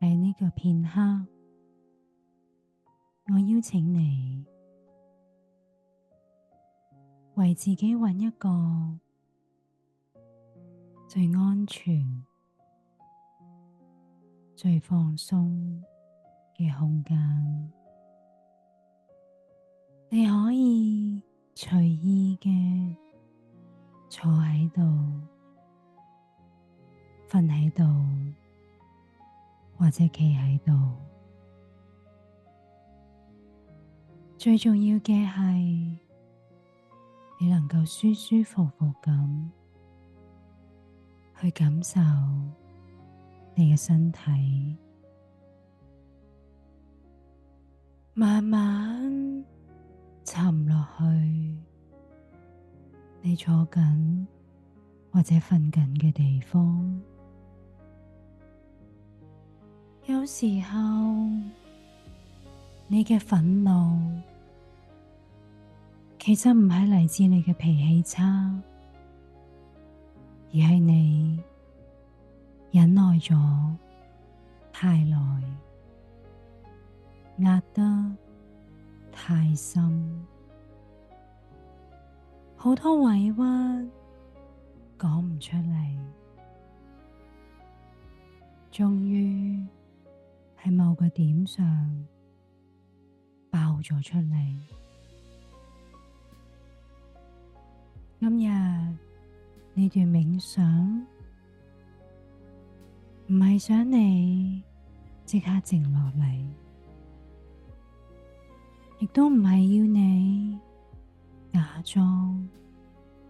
喺呢個片刻，我邀請你為自己揾一個最安全、最放鬆嘅空間。你可以隨意嘅坐喺度、瞓喺度，或者企喺度。最重要嘅係你能夠舒舒服服咁去感受你嘅身體，慢慢沉落去你坐緊或者瞓緊嘅地方。有時候你嘅憤怒其實唔係嚟自你嘅脾氣差，而係你忍耐咗太耐，壓得太深，好多委屈講唔出嚟，終於喺某個點上爆咗出嚟。今日呢段冥想唔係想你即刻靜落嚟，亦都唔係要你假裝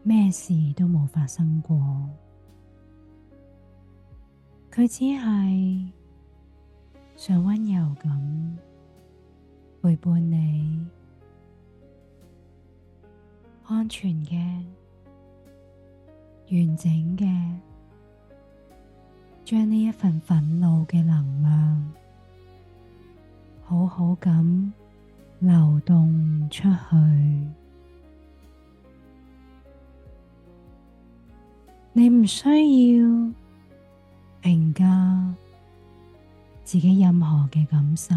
咩事都冇發生過，佢只係想溫柔咁陪伴你，安全嘅、完整嘅，將呢一份憤怒嘅能量好好咁流動出去。你唔需要評價自己任何嘅感受，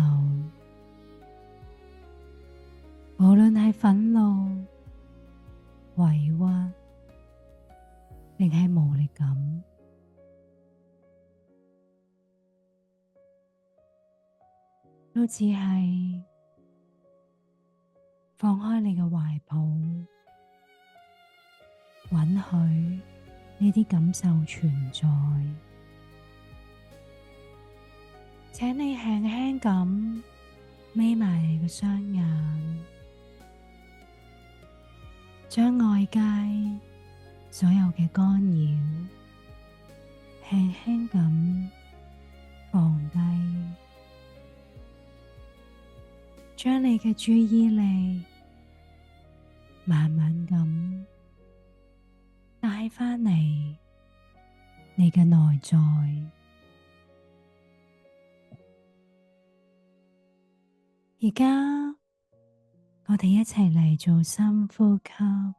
無論係憤怒、委屈，定係無力感，都只係放開你嘅懷抱，允許呢啲感受存在。請你輕輕咁眯埋你嘅雙眼，將外界所有嘅干擾輕輕咁放低，將你嘅注意力慢慢咁帶返嚟你嘅內在。而家我哋一齊嚟做深呼吸，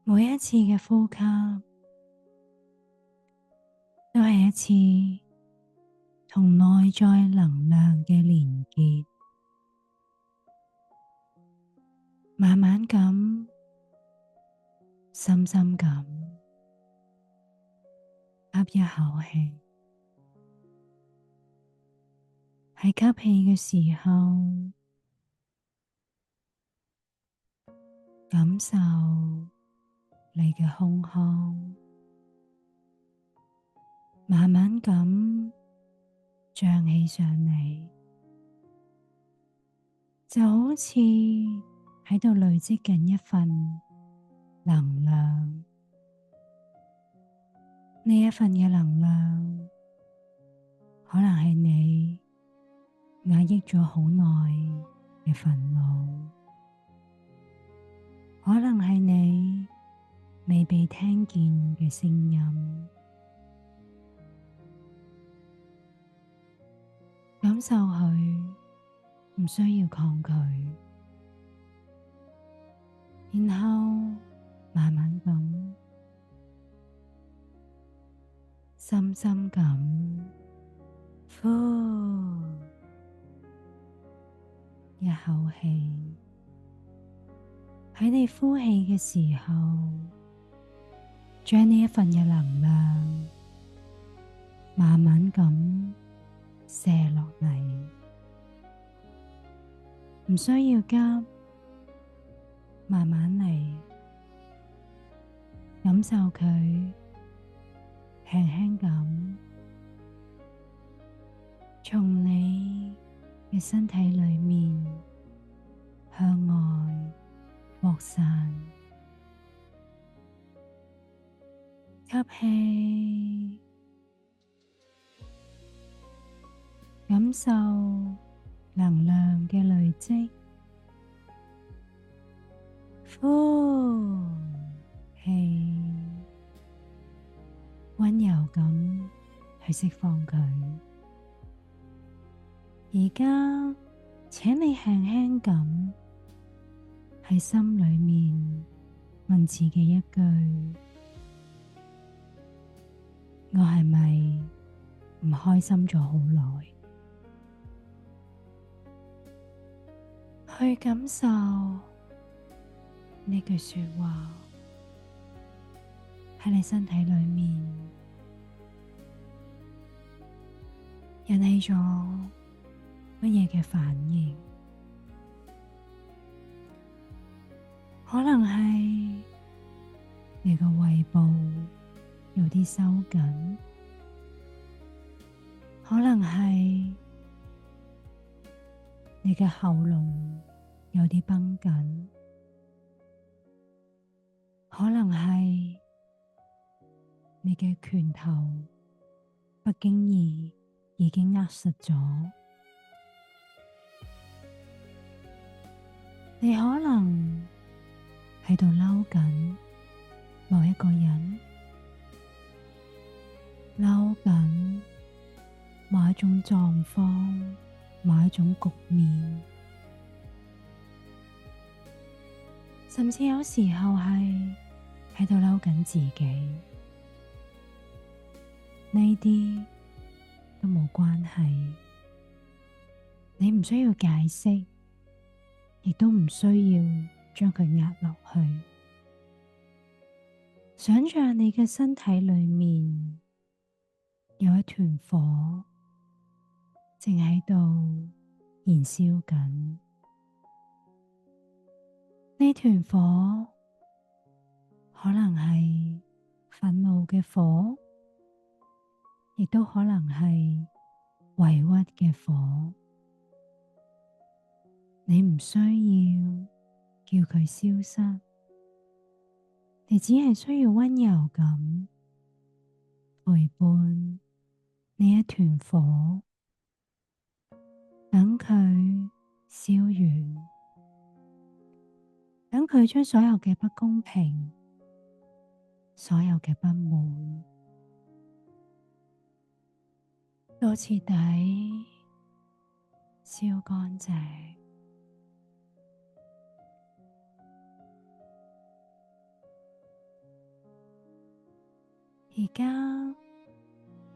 每一次嘅呼吸都係一次同內在能量嘅連結，慢慢咁，深深咁吸一口氣。喺吸氣嘅時候，感受你嘅胸腔慢慢咁脹起上嚟，就好似喺度累積緊一份能量。呢一份嘅能量可能係你壓抑咗好耐嘅憤怒，可能係你未被聽見嘅聲音，感受佢，唔需要抗拒，然後慢慢咁深深咁呼，一口氣。喺你呼氣嘅時候，將呢一份嘅能量慢慢咁射落嚟，唔需要急，慢慢嚟，感受佢輕輕咁從你嘅身體裏面向外擴散。吸氣，感受能量嘅累積。呼氣，溫柔咁去釋放佢。而家請你輕輕咁喺心裏面問自己一句：我係咪唔開心咗好耐？去感受呢句說話喺你身體裏面引起咗乜嘢嘅反應？可能係你個胃部有啲收緊，可能係你嘅喉嚨有啲繃緊，可能係你嘅拳頭不經意已經握實咗，你可能喺度嬲緊某一個人，嬲緊某一種狀況，某一種局面，甚至有時候係喺度嬲緊自己。呢啲都冇關係，你唔需要解釋，亦都唔需要將佢壓落去。想象你嘅身體裏面有一團火，正喺度燃燒緊。呢團火可能係憤怒嘅火，亦都可能係委屈嘅火。你唔需要叫佢消失，你只係需要溫柔咁陪伴呢一團火，等佢燒完，等佢將所有嘅不公平，所有嘅不滿都徹底燒乾淨。而家，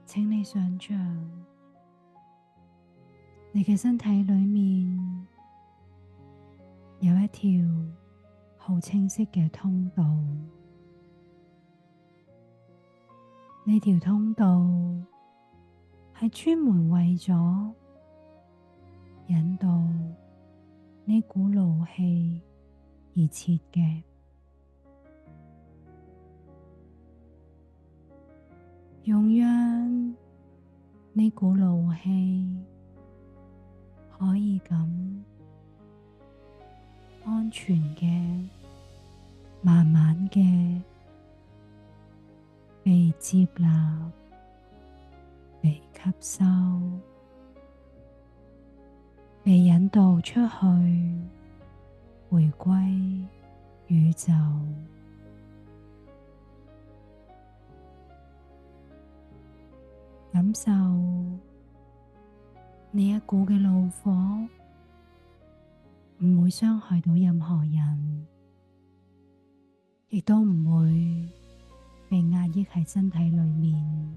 請你想象你嘅身體裏面有一條好清晰嘅通道，呢條通道係專門為咗引導呢股怒氣而設嘅。容讓呢股怒氣可以咁安全嘅、慢慢嘅被接納、被吸收、被引導出去，回歸宇宙。感受呢一股嘅怒火，唔會傷害到任何人，亦都唔會被壓抑喺身體裏面。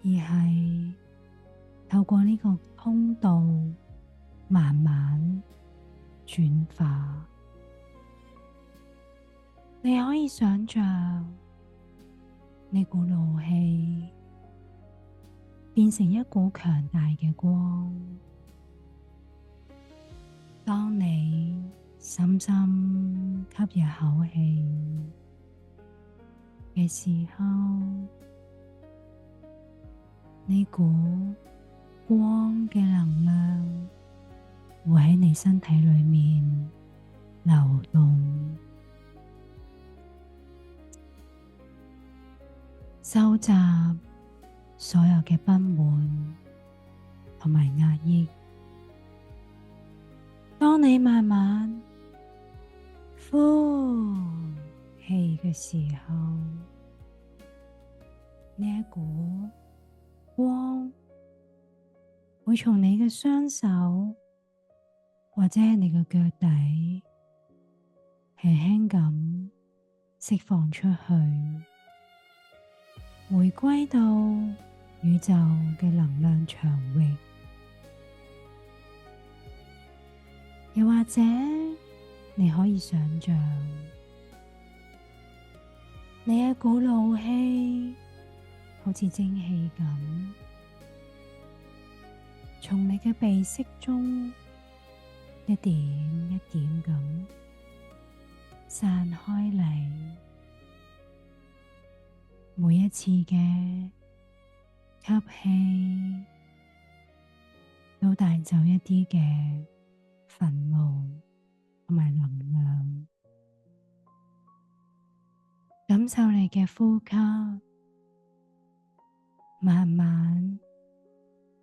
而係透過呢個通道慢慢轉化。你可以想象呢股怒氣變成一股強大嘅光。當你深深吸入口氣嘅時候，呢股光嘅能量會喺你身體裏面流動，收集所有嘅不滿同埋壓抑。當你慢慢呼氣嘅時候，呢一股光會從你嘅雙手或者係你嘅腳底輕輕咁釋放出去，回歸到宇宙嘅能量場域。又或者你可以想象你一股怒氣好似蒸汽咁，從你嘅鼻息中一點一點咁散開嚟，每一次嘅吸氣都帶走一啲嘅憤怒同埋能量，感受你嘅呼吸慢慢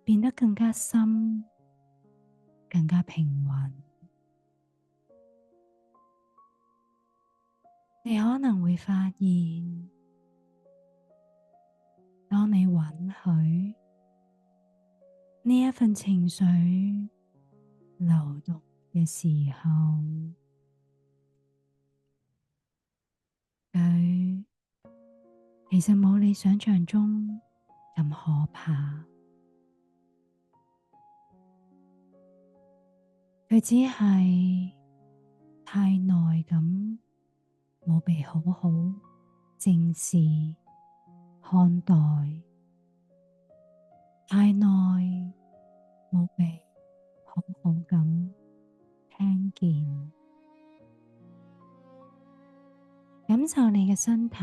變得更加深，更加平穩。你可能會發現，當你允許呢一份情緒流動嘅時候，佢其實冇你想象中咁可怕，佢只係太耐咁冇被好好正視看待，太耐冇被好好咁聽見。感受你嘅身體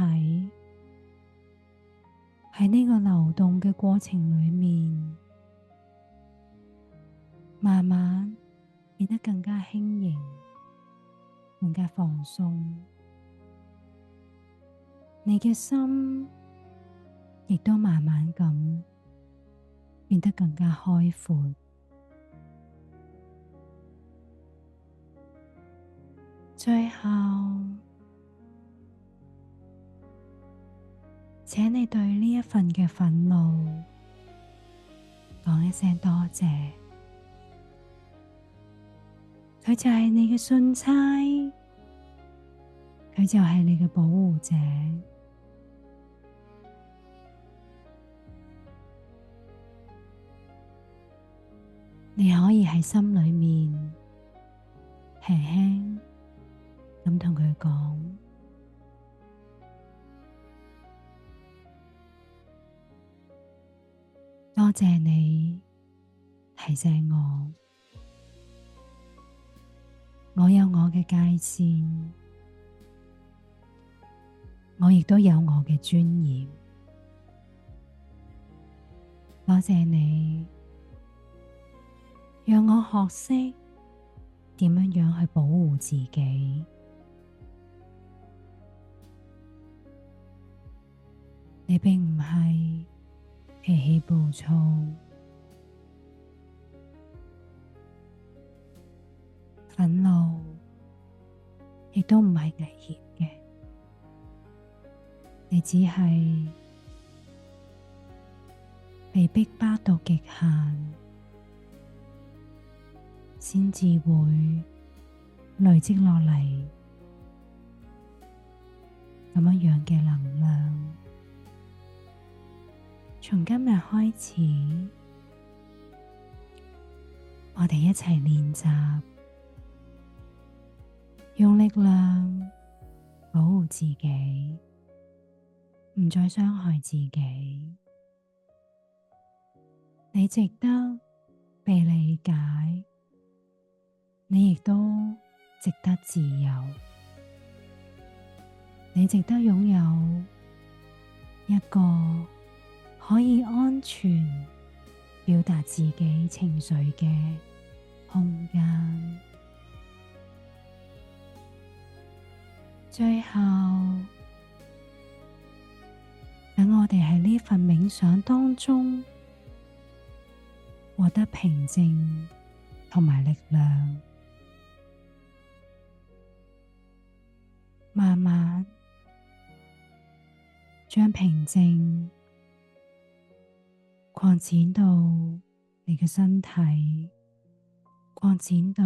喺呢個流動嘅過程裏面，慢慢變得更加輕盈，更加放鬆。你嘅心亦都慢慢咁變得更加開闊。最後，請你對呢一份嘅憤怒講一聲多謝，佢就係你嘅信差，佢就係你嘅保護者。你可以喺心裏面輕輕咁同佢講，多謝你提醒我有我嘅界線，我亦都有我嘅尊嚴。多謝你讓我學識點樣去保護自己。你並唔係脾氣暴躁，憤怒亦都唔係危險嘅，你只係被逼迫到極限，先至會累積落嚟咁樣嘅能量。從今日開始，我哋一齊練習，用力量保護自己，唔再傷害自己。你值得被理解，你亦都值得自由。你值得擁有一個可以安全表達自己情緒嘅空間。最後，等我哋喺呢份冥想當中獲得平靜同埋力量，慢慢將平靜擴展到你嘅身體，擴展到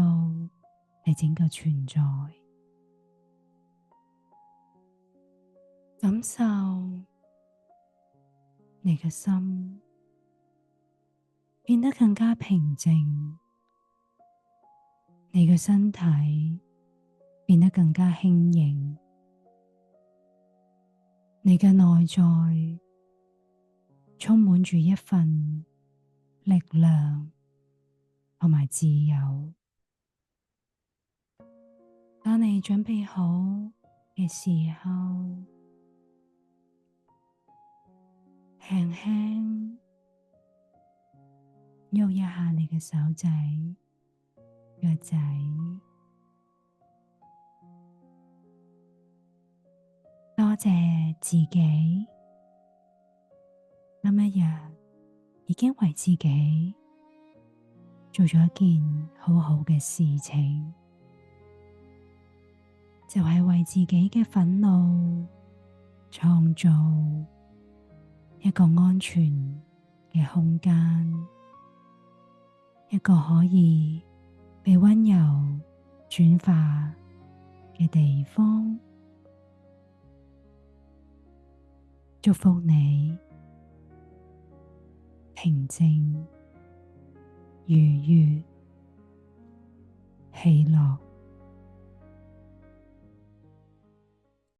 你整個存在，感受你嘅心變得更加平靜，你嘅身體變得更加輕盈，你嘅內在充滿住一份力量同埋自由。當你準備好嘅時候，輕輕喐一下你嘅手仔、腳仔，多謝自己，今一日已經為自己做咗一件好好嘅事情，就係為自己嘅憤怒創造一個安全嘅空間，一個可以被溫柔轉化嘅地方。祝福你平靜、愉悅、喜樂。